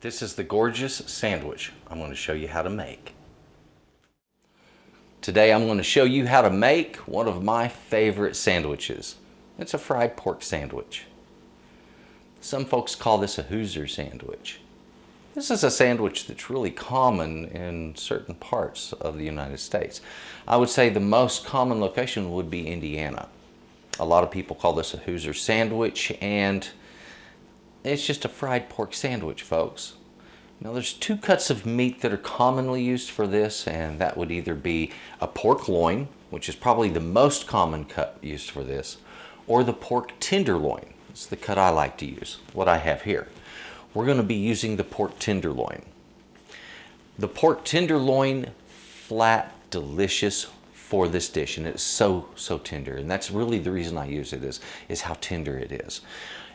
This is the gorgeous sandwich I'm going to show you how to make. Today I'm going to show you how to make one of my favorite sandwiches. It's a fried pork sandwich. Some folks call this a Hoosier sandwich. This is a sandwich that's really common in certain parts of the United States. I would say the most common location would be Indiana. A lot of people call this a Hoosier sandwich, and it's just a fried pork sandwich, folks. Now there's two cuts of meat that are commonly used for this, and that would either be a pork loin, which is probably the most common cut used for this, or the pork tenderloin. It's the cut I like to use, what I have here. We're going to be using the pork tenderloin. The pork tenderloin, flat, delicious for this dish, and it's so tender, and that's really the reason I use it is how tender it is.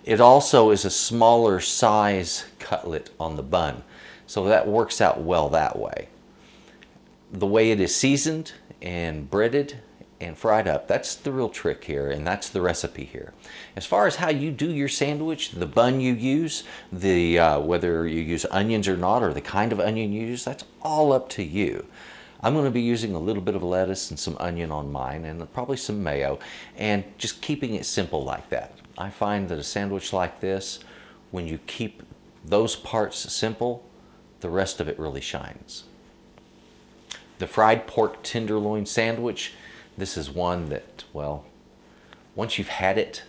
It also is a smaller size cutlet on the bun, so that works out well that way. The way it is seasoned and breaded and fried up, that's the real trick here, and that's the recipe here. As far as how you do your sandwich, the bun you use, whether you use onions or not, or the kind of onion you use, that's all up to you. I'm going to be using a little bit of lettuce and some onion on mine, and probably some mayo, and just keeping it simple like that. I find that a sandwich like this, when you keep those parts simple, the rest of it really shines. The fried pork tenderloin sandwich, this is one that, well, once you've had it,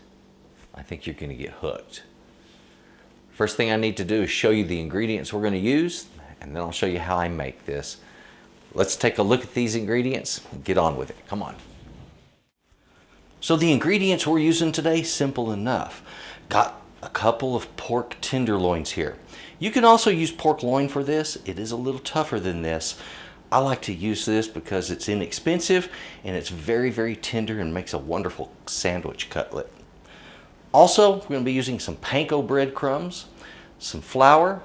I think you're going to get hooked. First thing I need to do is show you the ingredients we're going to use, and then I'll show you how I make this. Let's take a look at these ingredients and get on with it. Come on. So the ingredients we're using today, simple enough. Got a couple of pork tenderloins here. You can also use pork loin for this. It is a little tougher than this. I like to use this because it's inexpensive and it's very tender and makes a wonderful sandwich cutlet. Also, we're going to be using some panko breadcrumbs, some flour,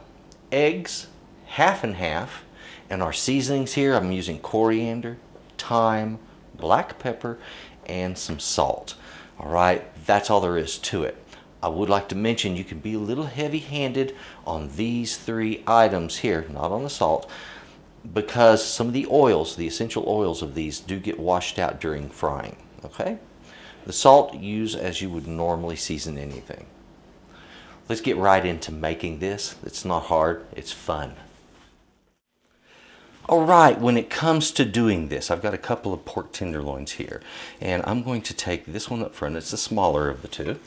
eggs, half and half, and our seasonings here, I'm using coriander, thyme, black pepper, and some salt. All right, that's all there is to it. I would like to mention you can be a little heavy-handed on these three items here, not on the salt, because some of the oils, the essential oils of these, do get washed out during frying. Okay? The salt, use as you would normally season anything. Let's get right into making this. It's not hard, it's fun. All right, when it comes to doing this, I've got a couple of pork tenderloins here, and I'm going to take this one up front. It's the smaller of the two.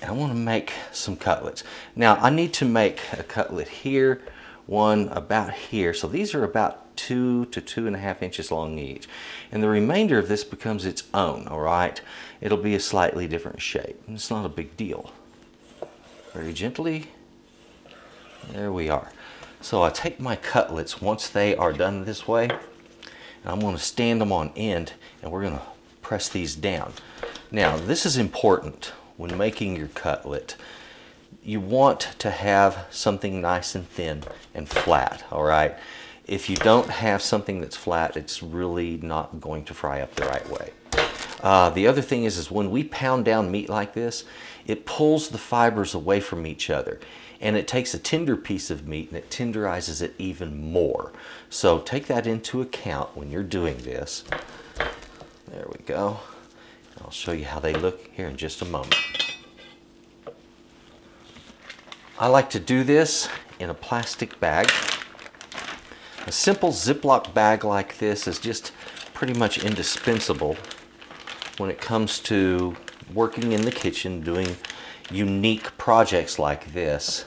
And I want to make some cutlets. Now, I need to make a cutlet here, one about here. So these are about 2 to 2.5 inches long each. And the remainder of this becomes its own, all right? It'll be a slightly different shape. And it's not a big deal. Very gently. There we are. So I take my cutlets once they are done this way, and I'm going to stand them on end, and we're going to press these down. Now, this is important when making your cutlet. You want to have something nice and thin and flat, all right? If you don't have something that's flat, it's really not going to fry up the right way. The other thing is when we pound down meat like this, it pulls the fibers away from each other, and it takes a tender piece of meat and it tenderizes it even more. So take that into account when you're doing this. There we go. I'll show you how they look here in just a moment. I like to do this in a plastic bag. A simple Ziploc bag like this is just pretty much indispensable when it comes to working in the kitchen, doing unique projects like this.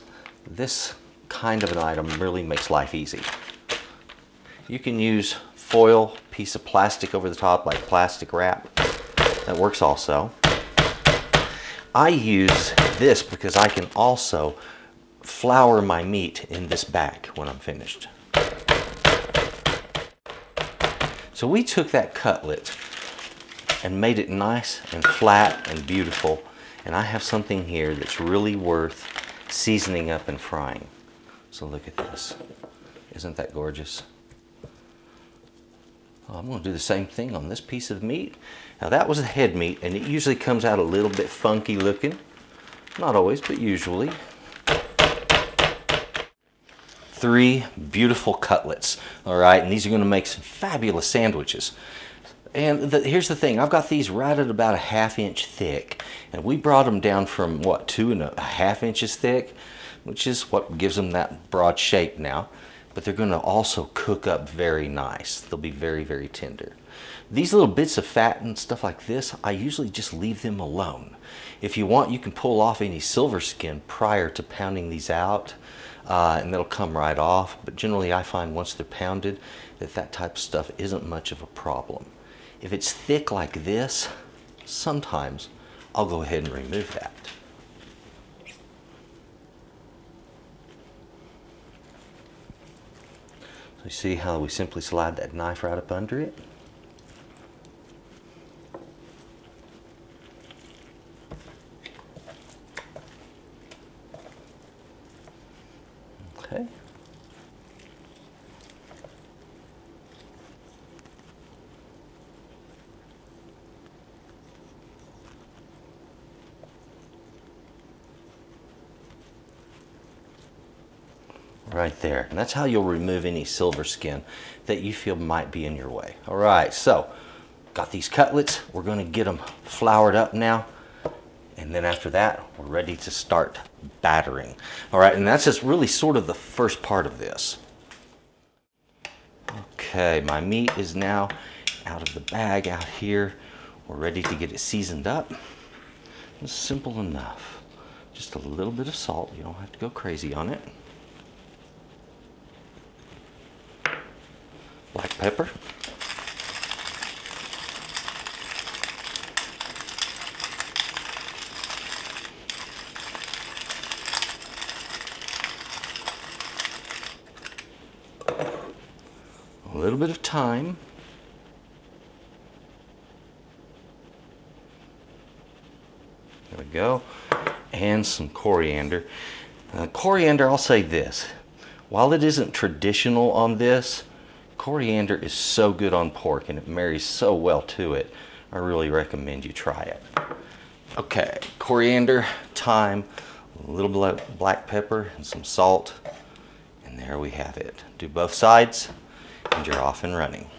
This kind of an item really makes life easy. You can use foil, piece of plastic over the top like plastic wrap. That works also. I use this because I can also flour my meat in this bag when I'm finished. So we took that cutlet and made it nice and flat and beautiful, and I have something here that's really worth seasoning up and frying. So look at this. Isn't that gorgeous? I'm going to do the same thing on this piece of meat. Now that was a head meat, and it usually comes out a little bit funky looking. Not always, but usually. 3 beautiful cutlets. All right, and these are going to make some fabulous sandwiches. And here's the thing, I've got these right at about a 1/2 inch thick, and we brought them down from what, 2.5 inches thick, which is what gives them that broad shape now. But they're going to also cook up very nice. They'll be very, very tender. These little bits of fat and stuff like this, I usually just leave them alone. If you want, you can pull off any silver skin prior to pounding these out, and they'll come right off. But generally I find once they're pounded that type of stuff isn't much of a problem. If it's thick like this, sometimes I'll go ahead and remove that. So you see how we simply slide that knife right up under it? Okay. Right there. And that's how you'll remove any silver skin that you feel might be in your way. All right, so got these cutlets. We're going to get them floured up now. And then after that, we're ready to start battering. All right, and that's just really sort of the first part of this. Okay, my meat is now out of the bag out here. We're ready to get it seasoned up. It's simple enough. Just a little bit of salt. You don't have to go crazy on it. Black pepper. A little bit of thyme. There we go. And some coriander. Coriander, I'll say this. While it isn't traditional on this, coriander is so good on pork and it marries so well to it. I really recommend you try it. Okay, coriander, thyme, a little bit of black pepper and some salt. And there we have it. Do both sides and you're off and running.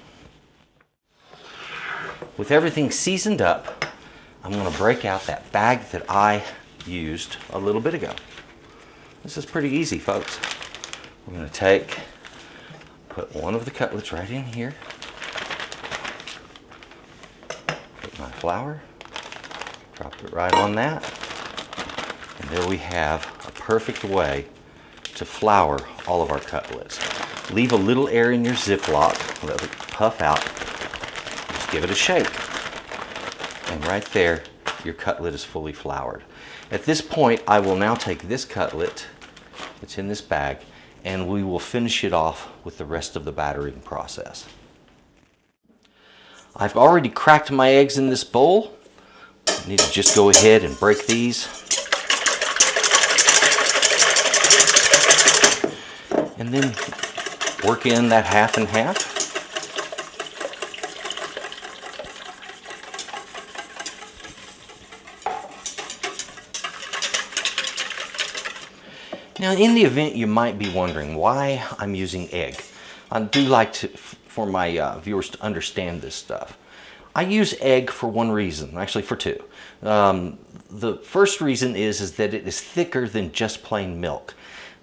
With everything seasoned up, I'm going to break out that bag that I used a little bit ago. This is pretty easy, folks. We're going to put one of the cutlets right in here. Put my flour, drop it right on that. And there we have a perfect way to flour all of our cutlets. Leave a little air in your Ziploc, let it puff out. Just give it a shake. And right there, your cutlet is fully floured. At this point, I will now take this cutlet that's in this bag and we will finish it off with the rest of the battering process. I've already cracked my eggs in this bowl. I need to just go ahead and break these. And then work in that half and half. Now, in the event you might be wondering why I'm using egg, I do like for my viewers to understand this stuff. I use egg for one reason, actually for two. The first reason is that it is thicker than just plain milk.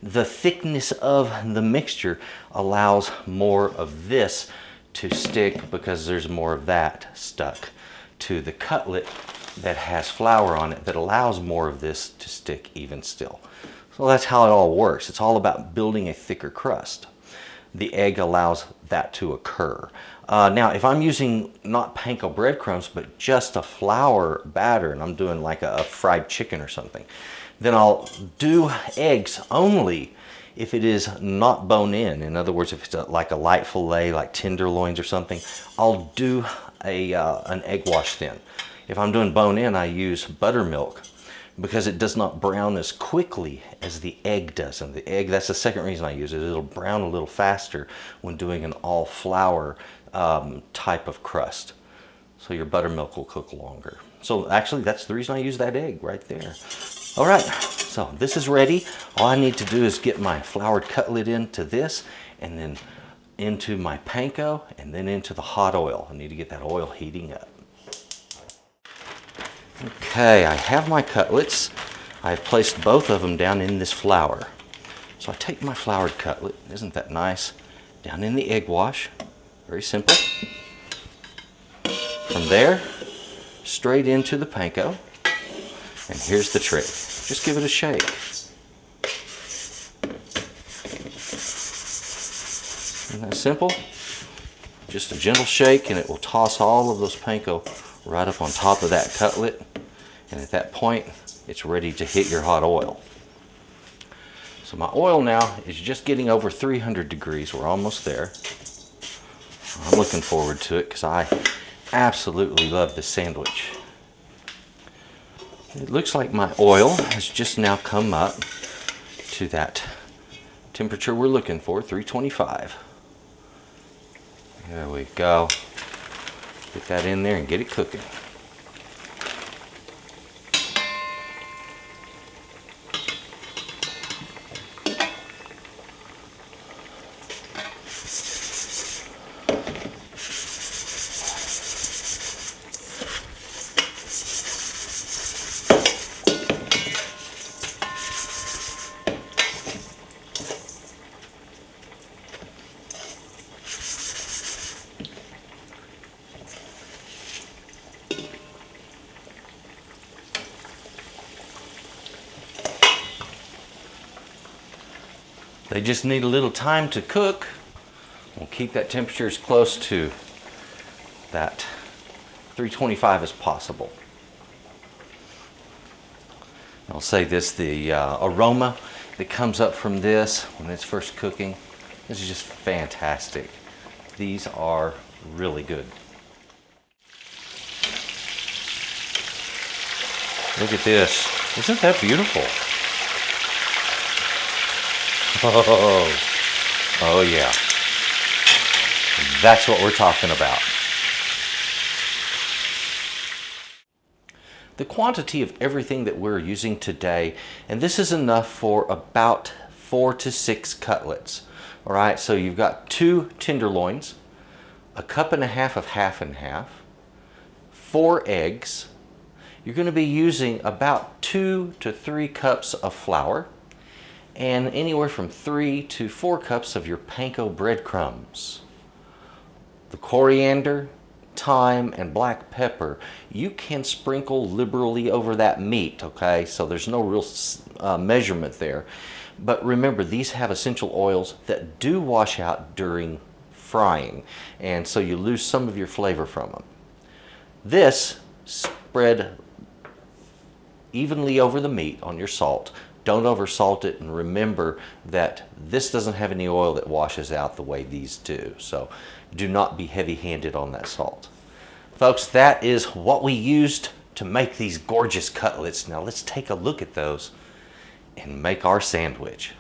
The thickness of the mixture allows more of this to stick because there's more of that stuck to the cutlet that has flour on it that allows more of this to stick even still. So that's how it all works. It's all about building a thicker crust. The egg allows that to occur. Now, if I'm using not panko breadcrumbs, but just a flour batter, and I'm doing like a fried chicken or something, then I'll do eggs only if it is not bone in. In other words, if it's like a light fillet, like tenderloins or something, I'll do an egg wash then. If I'm doing bone in, I use buttermilk because it does not brown as quickly as the egg does. And the egg, that's the second reason I use it. It'll brown a little faster when doing an all flour type of crust. So your buttermilk will cook longer. So actually, that's the reason I use that egg right there. All right, so this is ready. All I need to do is get my floured cutlet into this, and then into my panko, and then into the hot oil. I need to get that oil heating up. Okay, I have my cutlets. I've placed both of them down in this flour. So I take my floured cutlet, isn't that nice, down in the egg wash. Very simple. From there, straight into the panko. And here's the trick. Just give it a shake. Isn't that simple? Just a gentle shake and it will toss all of those panko right up on top of that cutlet. And at that point, it's ready to hit your hot oil. So my oil now is just getting over 300 degrees. We're almost there. I'm looking forward to it because I absolutely love this sandwich. It looks like my oil has just now come up to that temperature we're looking for, 325. There we go. Get that in there and get it cooking. They just need a little time to cook. We'll keep that temperature as close to that 325 as possible. I'll say this, the aroma that comes up from this when it's first cooking is just fantastic. These are really good. Look at this. Isn't that beautiful? Oh yeah. That's what we're talking about. The quantity of everything that we're using today, and this is enough for about 4 to 6 cutlets. All right, so you've got 2 tenderloins, a cup and a half of half and half, 4 eggs. You're going to be using about 2 to 3 cups of flour, and anywhere from 3 to 4 cups of your panko breadcrumbs. The coriander, thyme, and black pepper, you can sprinkle liberally over that meat, okay? So there's no real measurement there. But remember, these have essential oils that do wash out during frying, and so you lose some of your flavor from them. This, spread evenly over the meat on your salt. Don't oversalt it, and remember that this doesn't have any oil that washes out the way these do. So do not be heavy-handed on that salt. Folks, that is what we used to make these gorgeous cutlets. Now let's take a look at those and make our sandwich.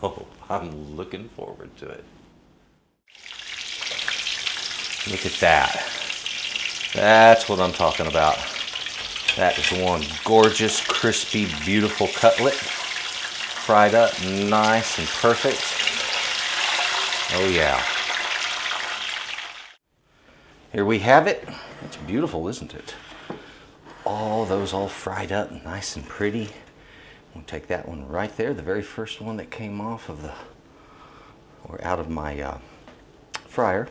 Oh, I'm looking forward to it. Look at that. That's what I'm talking about. That is one gorgeous, crispy, beautiful cutlet. Fried up nice and perfect. Oh yeah. Here we have it. It's beautiful, isn't it? All those all fried up nice and pretty. We'll take that one right there, the very first one that came off of or out of my fryer.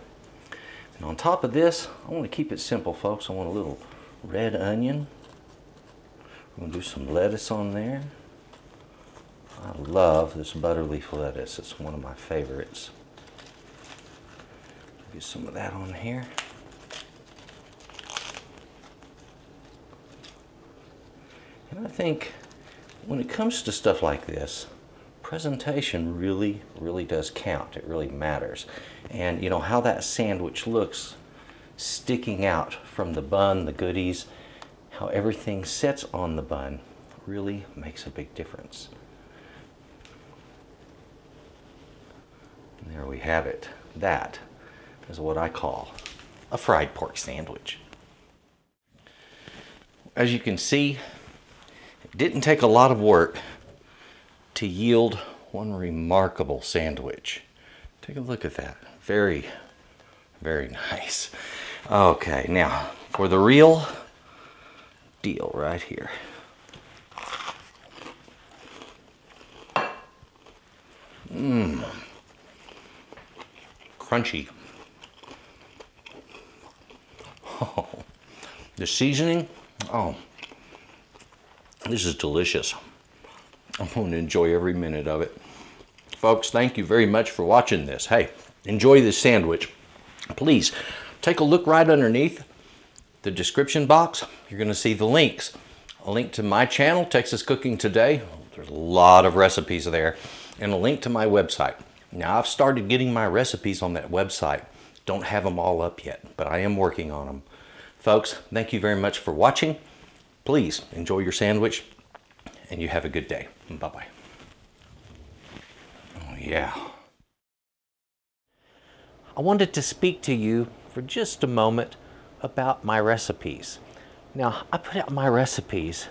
And on top of this, I want to keep it simple, folks. I want a little red onion. I'm going to do some lettuce on there. I love this butterleaf lettuce. It's one of my favorites. Get some of that on here. And I think when it comes to stuff like this, presentation really does count. It really matters. And you know how that sandwich looks sticking out from the bun, the goodies, how everything sits on the bun really makes a big difference. And there we have it. That is what I call a fried pork sandwich. As you can see, it Didn't take a lot of work to yield one remarkable sandwich. Take a look at that. Very, very nice. Okay, now for the real deal right here. Crunchy. Oh, the seasoning, oh, this is delicious. I'm going to enjoy every minute of it. Folks, thank you very much for watching this. Hey, enjoy this sandwich. Please take a look right underneath the description box. You're going to see the links. A link to my channel, Texas Cooking Today. There's a lot of recipes there. And a link to my website. Now, I've started getting my recipes on that website. Don't have them all up yet, but I am working on them. Folks, thank you very much for watching. Please enjoy your sandwich, and you have a good day. Bye-bye. Oh, yeah. I wanted to speak to you for just a moment about my recipes. Now, I put out my recipes,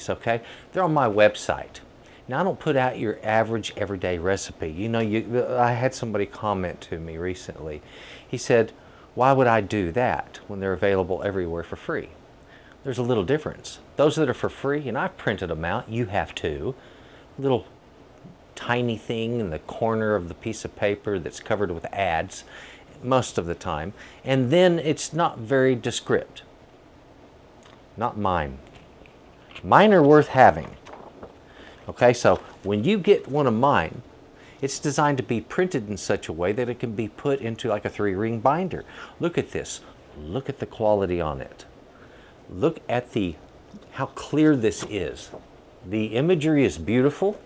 okay? They're on my website. Now, I don't put out your average everyday recipe. You know, I had somebody comment to me recently. He said, why would I do that when they're available everywhere for free? There's a little difference. Those that are for free, and I've printed them out, you have too, little tiny thing in the corner of the piece of paper that's covered with ads most of the time, and then it's not very descriptive. Not mine. Mine are worth having. Okay, so when you get one of mine, it's designed to be printed in such a way that it can be put into like a 3-ring binder. Look at this. Look at the quality on it. Look at how clear this is. The imagery is beautiful.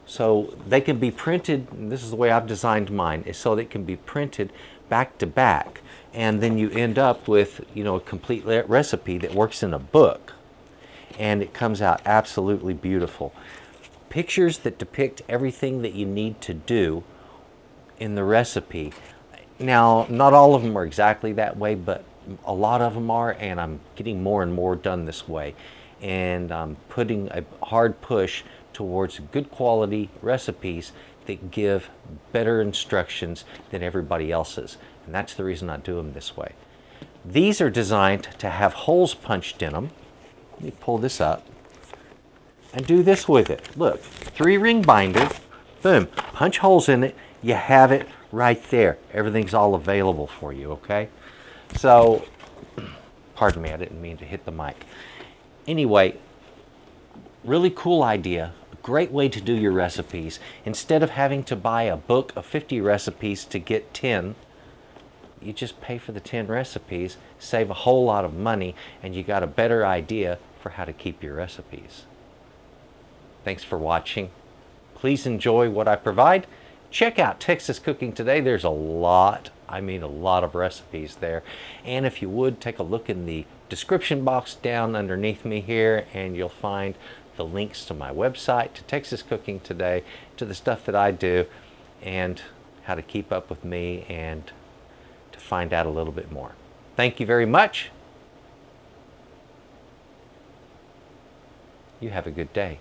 So they can be printed, and this is the way I've designed mine, is so that it can be printed back to back. And then you end up with, you know, a complete recipe that works in a book. And it comes out absolutely beautiful. Pictures that depict everything that you need to do in the recipe. Now, not all of them are exactly that way, but a lot of them are, and I'm getting more and more done this way. And I'm putting a hard push towards good quality recipes that give better instructions than everybody else's. And that's the reason I do them this way. These are designed to have holes punched in them. Let me pull this up and do this with it. Look, 3-ring binder, boom, punch holes in it, you have it right there. Everything's all available for you, okay? So, pardon me, I didn't mean to hit the mic. Anyway, really cool idea, a great way to do your recipes. Instead of having to buy a book of 50 recipes to get 10, you just pay for the 10 recipes, save a whole lot of money, and you got a better idea for how to keep your recipes. Thanks for watching. Please enjoy what I provide. Check out Texas Cooking Today. There's a lot, I mean a lot of recipes there. And if you would, take a look in the description box down underneath me here, and you'll find the links to my website, to Texas Cooking Today, to the stuff that I do, and how to keep up with me and to find out a little bit more. Thank you very much. You have a good day.